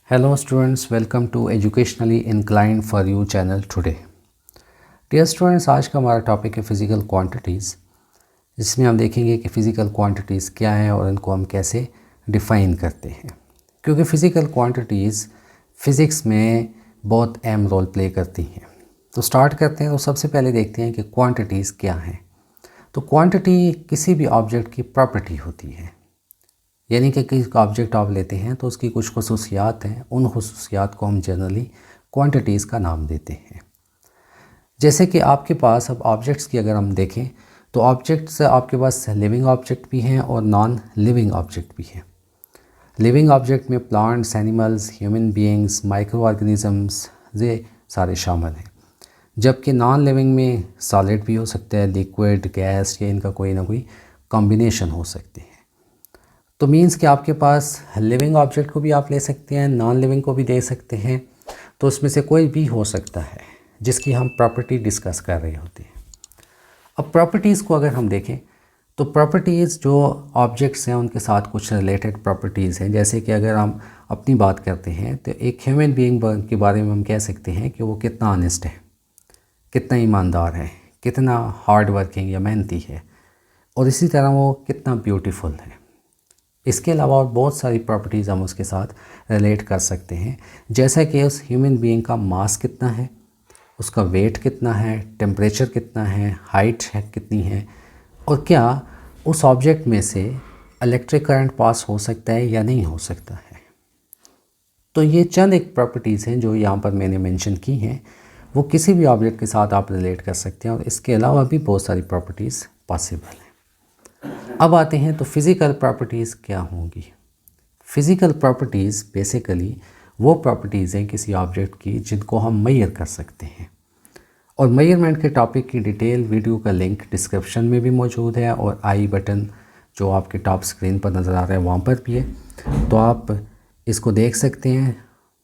Hello students, welcome to Educationally Inclined for You channel today. Dear students, आज का हमारा topic है physical quantities, जिसमें हम देखेंगे कि फ़िज़िकल क्वांटिटीज़ क्या हैं और इनको हम कैसे डिफ़ाइन करते हैं। क्योंकि फ़िज़िकल क्वांटिटीज़ फ़िज़िक्स में बहुत अहम रोल प्ले करती हैं। तो स्टार्ट करते हैं। तो सबसे पहले देखते हैं कि क्वांटिटीज़ क्या हैं। तो क्वांटिटी किसी भी ऑब्जेक्ट की प्रॉपर्टी होती है, यानी कि किसी ऑब्जेक्ट आप लेते हैं तो उसकी कुछ खसूसियात हैं, उन खसूसियात को हम जनरली क्वांटिटीज़ का नाम देते हैं। जैसे कि आपके पास अब ऑब्जेक्ट्स की अगर हम देखें तो ऑब्जेक्ट्स आपके पास लिविंग ऑब्जेक्ट भी हैं और नॉन लिविंग ऑब्जेक्ट भी हैं। लिविंग ऑब्जेक्ट में plants, animals, human beings, micro organisms ये सारे शामिल हैं, जबकि नॉन लिविंग में सॉलिड भी हो सकता है, लिक्विड, गैस, या इनका कोई ना कोई कॉम्बिनेशन हो सकते हैं। तो मीन्स कि आपके पास लिविंग ऑब्जेक्ट को भी आप ले सकते हैं, नॉन लिविंग को भी दे सकते हैं। तो उसमें से कोई भी हो सकता है जिसकी हम प्रॉपर्टी डिस्कस कर रहे होते हैं। अब प्रॉपर्टीज़ को अगर हम देखें तो प्रॉपर्टीज़ जो ऑब्जेक्ट्स हैं उनके साथ कुछ रिलेटेड प्रॉपर्टीज़ हैं। जैसे कि अगर हम अपनी बात करते हैं तो एक ह्यूमन बीइंग के बारे में हम कह सकते हैं कि वो कितना ऑनेस्ट है, कितना ईमानदार है, कितना हार्ड वर्किंग या मेहनती है, और इसी तरह वो कितना ब्यूटीफुल है। इसके अलावा और बहुत सारी प्रॉपर्टीज़ हम उसके साथ रिलेट कर सकते हैं, जैसा कि उस ह्यूमन बीइंग का मास कितना है, उसका वेट कितना है, टेम्परेचर कितना है, हाइट है कितनी है, और क्या उस ऑब्जेक्ट में से इलेक्ट्रिक करंट पास हो सकता है या नहीं हो सकता है। तो ये चंद एक प्रॉपर्टीज़ हैं जो यहाँ पर मैंने मेंशन की हैं। वो किसी भी ऑब्जेक्ट के साथ आप रिलेट कर सकते हैं, और इसके अलावा भी बहुत सारी प्रॉपर्टीज़ पॉसिबल हैं। अब आते हैं तो फ़िज़िकल प्रॉपर्टीज़ क्या होंगी। फ़िज़िकल प्रॉपर्टीज़ बेसिकली वो प्रॉपर्टीज़ हैं किसी ऑब्जेक्ट की जिनको हम मेजर कर सकते हैं, और मेजरमेंट के टॉपिक की डिटेल वीडियो का लिंक डिस्क्रिप्शन में भी मौजूद है, और आई बटन जो आपके टॉप स्क्रीन पर नज़र आ रहा है वहाँ पर भी है। तो आप इसको देख सकते हैं,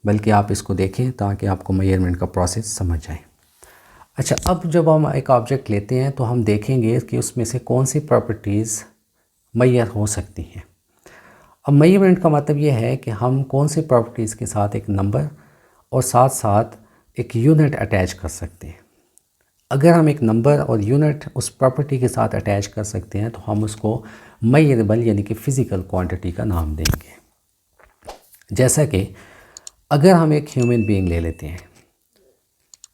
बल्कि आप इसको देखें ताकि आपको मेजरमेंट का प्रोसेस समझ आए। अच्छा, अब जब हम एक ऑब्जेक्ट लेते हैं तो हम देखेंगे कि उसमें से कौन सी प्रॉपर्टीज़ मेजर हो सकती हैं। अब मेजरमेंट का मतलब ये है कि हम कौन सी प्रॉपर्टीज़ के साथ एक नंबर और साथ साथ एक यूनिट अटैच कर सकते हैं। अगर हम एक नंबर और यूनिट उस प्रॉपर्टी के साथ अटैच कर सकते हैं तो हम उसको मेजरेबल यानी कि फ़िज़िकल क्वांटिटी का नाम देंगे। जैसा कि अगर हम एक ह्यूमन बीइंग ले लेते हैं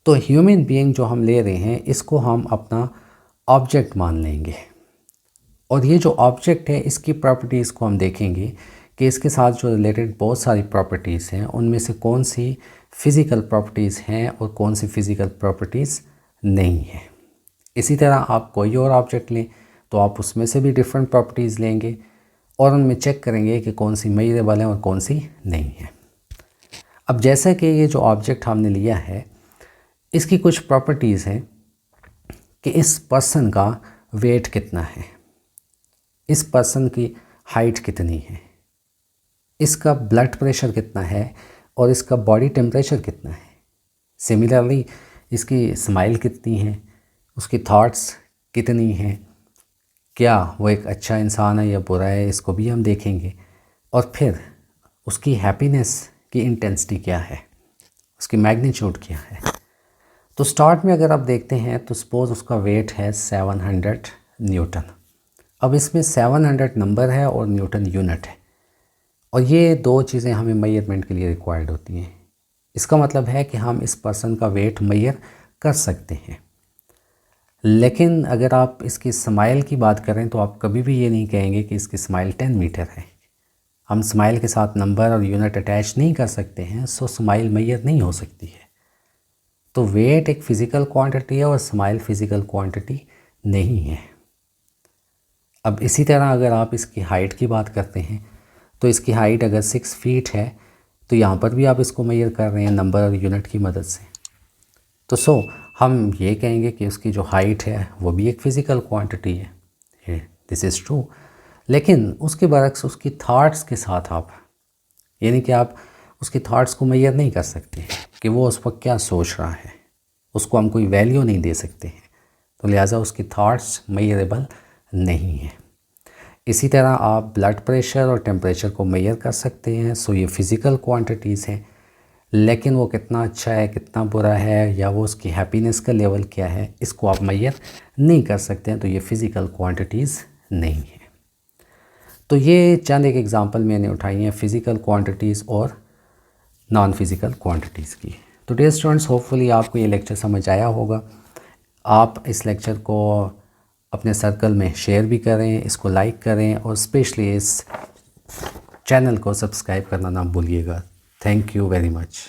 तो ह्यूमन बीइंग जो हम ले रहे हैं इसको हम अपना ऑब्जेक्ट मान लेंगे, और ये जो ऑब्जेक्ट है इसकी प्रॉपर्टीज़ को हम देखेंगे कि इसके साथ जो रिलेटेड बहुत सारी प्रॉपर्टीज़ हैं उनमें से कौन सी फ़िज़िकल प्रॉपर्टीज़ हैं और कौन सी फ़िज़िकल प्रॉपर्टीज़ नहीं हैं। इसी तरह आप कोई और ऑब्जेक्ट लें तो आप उसमें से भी डिफरेंट प्रॉपर्टीज़ लेंगे और उनमें चेक करेंगे कि कौन सी मेजरेबल है और कौन सी नहीं है। अब जैसा कि ये जो ऑब्जेक्ट हमने लिया है इसकी कुछ प्रॉपर्टीज़ हैं कि इस पर्सन का वेट कितना है, इस पर्सन की हाइट कितनी है, इसका ब्लड प्रेशर कितना है, और इसका बॉडी टेम्परेचर कितना है। सिमिलरली इसकी स्माइल कितनी है, उसकी थॉट्स कितनी हैं, क्या वो एक अच्छा इंसान है या बुरा है, इसको भी हम देखेंगे। और फिर उसकी हैप्पीनेस की इंटेंसिटी क्या है, उसकी मैग्नीट्यूड क्या है। तो स्टार्ट में अगर आप देखते हैं तो सपोज़ उसका वेट है 700 न्यूटन। अब इसमें 700 नंबर है और न्यूटन यूनिट है, और ये दो चीज़ें हमें मेजरमेंट के लिए रिक्वायर्ड होती हैं। इसका मतलब है कि हम इस पर्सन का वेट मेजर कर सकते हैं। लेकिन अगर आप इसकी स्माइल की बात करें तो आप कभी भी ये नहीं कहेंगे कि इसकी स्माइल 10 मीटर है। हम स्माइल के साथ नंबर और यूनिट अटैच नहीं कर सकते हैं, सो स्माइल मेजर नहीं हो सकती है। तो वेट एक फ़िज़िकल क्वांटिटी है और स्माइल फ़िज़िकल क्वांटिटी नहीं है। अब इसी तरह अगर आप इसकी हाइट की बात करते हैं तो इसकी हाइट अगर 6 फीट है तो यहाँ पर भी आप इसको मेजर कर रहे हैं नंबर और यूनिट की मदद से। तो हम ये कहेंगे कि उसकी जो हाइट है वो भी एक फ़िज़िकल क्वांटिटी है, दिस इज़ ट्रू। लेकिन उसके बरक्स उसकी थाट्स के साथ आप, यानी कि आप उसकी थाट्स को मेजर नहीं कर सकते कि वो उस वक्त क्या सोच रहा है, उसको हम कोई वैल्यू नहीं दे सकते हैं, तो लिहाजा उसकी थाट्स मेजरेबल नहीं है। इसी तरह आप ब्लड प्रेशर और टेम्परेचर को मेजर कर सकते हैं। सो ये फ़िज़िकल क्वांटिटीज़ हैं, लेकिन वो कितना अच्छा है, कितना बुरा है, या वो उसकी हैप्पीनेस का लेवल क्या है, इसको आप मेजर नहीं कर सकते हैं, तो ये फ़िज़िकल क्वांटिटीज़ नहीं है। तो ये चंद एक एग्ज़ाम्पल मैंने उठाई हैं फ़िज़िकल क्वांटिटीज़ और नॉन फिज़िकल क्वांटिटीज़ की। तो डियर स्टूडेंट्स, होपफुली आपको ये लेक्चर समझ आया होगा। आप इस लेक्चर को अपने सर्कल में शेयर भी करें, इसको लाइक करें और स्पेशली इस चैनल को सब्सक्राइब करना ना भूलिएगा। Thank you very much.